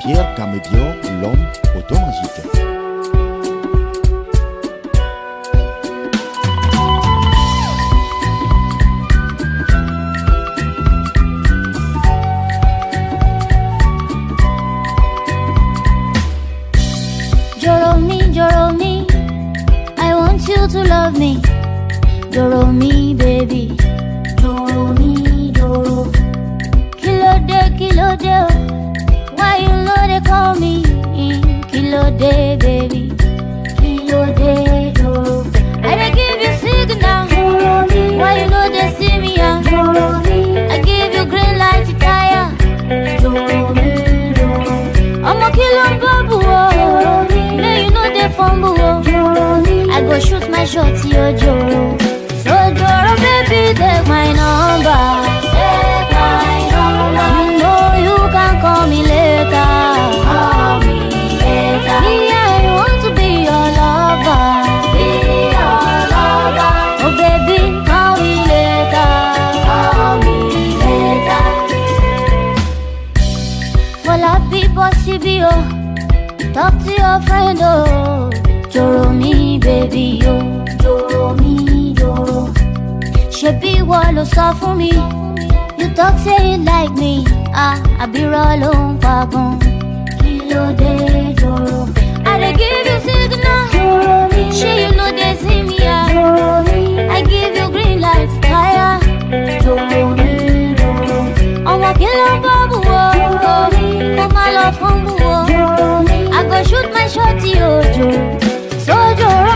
Pierre Camédior, l'homme automagique. Joro me, I want you to love me. Joro me, baby. Joro me, joro. Kilo de, why you know they call me? Kilo de, baby. Kilo de, joro. I dey give you signal. Joro me. Why you know they see me? Joro me. I give you green light to tire. Joro me, joro. I'm a killer babu. Joro me. Fumble, I go shoot my shot, yo, Joro. So Joro, baby, take my number. Take my number. You know you can call me later. Call me later. Me, I want to be your lover. Be your lover. Oh, baby, call me later. Call me later. For la people, CBO. Talk to your friend, oh. Joro me, baby, oh. Joro me, joro. Shebi walo sọ fún mi. You talk say you like me. I be rolling wagon. Kilo de, joro. I dey give you signal. Joro me. She you know they see me, Joro me. I give you green light, fire. Joro me, joro. I'm a killer babu, oh. Joro me. Come on, love, humble, oh. Joro me. I go shoot my shot, yo, Joro. So Joro.